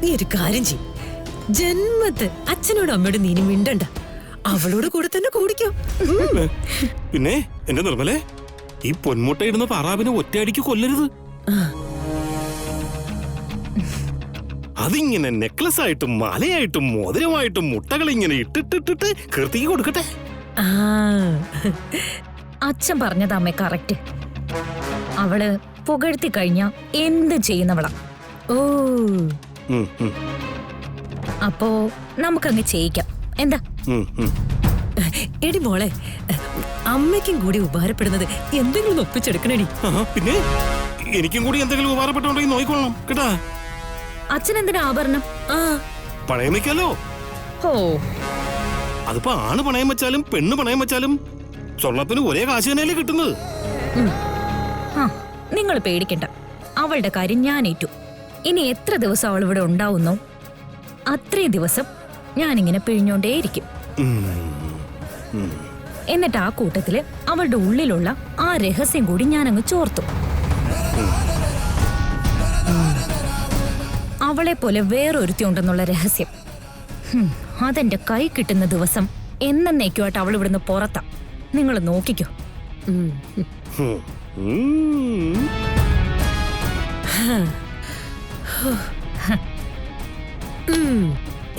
നീ ഒരു കാര്യം ചെയ്, ജന്മത്ത് അച്ഛനോടും അമ്മയോടും നീ മിണ്ടണ്ട, അവളോട് കൂടെ തന്നെ കൂടിക്കോ. പിന്നെ എന്റെ നിർമ്മലേ, ഈ പൊന്മുട്ടയിടുന്ന താറാവിനെ ഒറ്റയടിക്ക് കൊല്ലരുത്. അതിങ്ങനെ നെക്ലസ് ആയിട്ടും മാലയായിട്ടും മോതിരമായിട്ടും മുട്ടകൾ ഇങ്ങനെ ഇട്ടിട്ടിട്ടിട്ട് കീർത്തിക്ക് കൊടുക്കട്ടെ. അച്ഛൻ പറഞ്ഞത് അമ്മ കറക്റ്റ്. അവള് പുകഴ്ത്തി കഴിഞ്ഞ എന്ത് ചെയ്യുന്നവളാ. ഓ, അപ്പോ നമുക്കങ്ങ് ചെയ്യിക്കാം. എന്താ? എടി മോളെ, അമ്മയ്ക്കും കൂടി ഉപകാരപ്പെടുന്നത് എന്തെങ്കിലും ഒപ്പിച്ചെടുക്കണേടി. പിന്നെ എനിക്കും കൂടി എന്തെങ്കിലും ഉപകാരപ്പെട്ടുണ്ടെങ്കിൽ നോക്കിക്കൊള്ളണം കേട്ടാ. അച്ഛൻ എന്തിനാ ആഭരണം? പണയം വെക്കാലോ. ഓ, അതിപ്പോ ആണ് പണയം വെച്ചാലും പെണ്ണ് പണയം വെച്ചാലും സ്വർണത്തിന് ഒരേ കാശ് തന്നെയല്ലേ കിട്ടുന്നത്. നിങ്ങൾ പേടിക്കണ്ട, അവളുടെ കാര്യം ഞാൻ ഏറ്റു. ഇനി എത്ര ദിവസം അവൾ ഇവിടെ ഉണ്ടാവുന്നോ അത്രയും ദിവസം ഞാനിങ്ങനെ പിഴിഞ്ഞോണ്ടേയിരിക്കും. എന്നിട്ട് ആ കൂട്ടത്തില് അവളുടെ ഉള്ളിലുള്ള ആ രഹസ്യം കൂടി ഞാനങ്ങ് ചോർത്തു. അവളെ പോലെ വേറൊരുത്തി ഉണ്ടെന്നുള്ള രഹസ്യം. അതെന്റെ കൈ കിട്ടുന്ന ദിവസം എന്നേക്കുമായിട്ട് അവൾ ഇവിടുന്ന് പുറത്താ. നിങ്ങൾ നോക്കിക്കോ.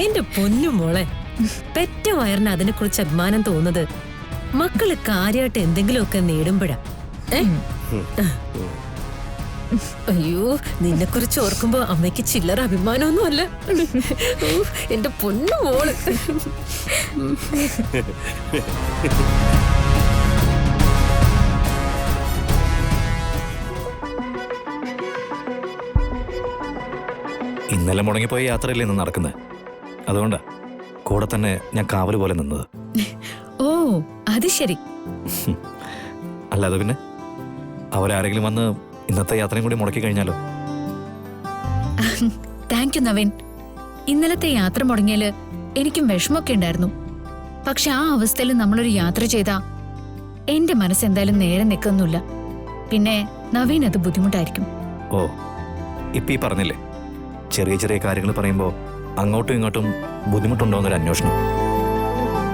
എന്റെ പൊന്നു മോളെ, പെറ്റ വയറിന് അതിനെ കുറിച്ച് അഭിമാനം തോന്നുന്നത് മക്കള് കാര്യമായിട്ട് എന്തെങ്കിലുമൊക്കെ നേടുമ്പോഴാ. അയ്യോ, നിന്നെ കുറിച്ച് ഓർക്കുമ്പോ അമ്മയ്ക്ക് ചില്ലറ അഭിമാനമൊന്നും അല്ല. എന്റെ പൊന്നു മോള്. ഇന്നലെ മുടങ്ങിപ്പോയ യാത്രയല്ലേ ഇന്ന് നടക്കുന്നത്. അതുകൊണ്ടാ കൂടെ തന്നെ ഞാൻ കാവല് പോലെ നിന്നത്. ഓ, അത് ശരി. അല്ലാതെ പിന്നെ അവരാരെങ്കിലും വന്ന് ഇന്നത്തെ യാത്രയും കൂടി മുടക്കി കഴിഞ്ഞാലോ? Thank you Naveen. ഇന്നലത്തെ യാത്ര മുടങ്ങിയാല് എനിക്കും വിഷമൊക്കെ ഉണ്ടായിരുന്നു. പക്ഷെ ആ അവസ്ഥയിൽ നമ്മളൊരു യാത്ര ചെയ്താ എന്റെ മനസ്സ് എന്തായാലും നേരെ നിൽക്കുന്നില്ല. പിന്നെ നവീൻ അത് ബുദ്ധിമുട്ടായിരിക്കും. ഓ, ഇപ്പൊ ഈ പറഞ്ഞില്ലേ, ചെറിയ ചെറിയ കാര്യങ്ങൾ പറയുമ്പോൾ അങ്ങോട്ടും ഇങ്ങോട്ടും ബുദ്ധിമുട്ടുണ്ടോയെന്നൊരു അന്വേഷണം.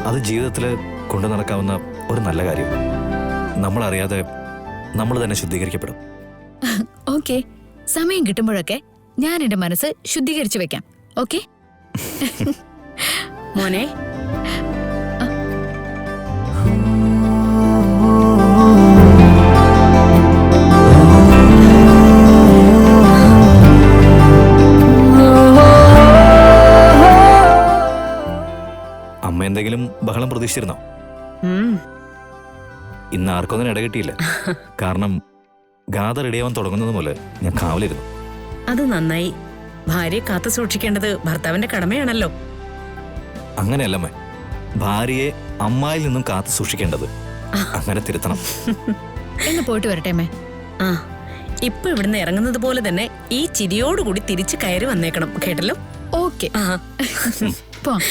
അത് ജീവിതത്തിൽ കൊണ്ടു നടക്കാവുന്ന ഒരു നല്ല കാര്യം. നമ്മളറിയാതെ നമ്മൾ തന്നെ ശുദ്ധീകരിക്കപ്പെടും. ഓക്കെ, സമയം കിട്ടുമ്പോഴൊക്കെ ഞാൻ എന്റെ മനസ്സ് ശുദ്ധീകരിച്ചു വെക്കാം. ഓക്കെ മോനെ, അമ്മ എന്തെങ്കിലും ബഹളം പ്രതീക്ഷിച്ചിരുന്നോ? ഇന്ന് ആർക്കൊന്നും ഇടകിട്ടിയില്ല. കാരണം ഗാഥ റെഡിയാവാൻ തുടങ്ങുന്നത് പോലെ ഞാൻ കാവലിരുന്നു. അത് നന്നായി. ഭാര്യയെ കാത്തു സൂക്ഷിക്കേണ്ടത് ഭർത്താവിന്റെ കടമയാണല്ലോ. അങ്ങനെയല്ലമ്മേ, ഭാര്യയെ അമ്മായിൽ നിന്നും കാത്തു സൂക്ഷിക്കേണ്ടത്. അങ്ങനെ തിരുത്തണം. എന്ന് പോയിട്ട് വരട്ടെ അമ്മേ. ഇപ്പൊ ഇവിടുന്ന് ഇറങ്ങുന്നത് പോലെ തന്നെ ഈ ചിരിയോടുകൂടി തിരിച്ചു കയറി വന്നേക്കണം, കേട്ടല്ലോ? ഓക്കെ, പോവാം.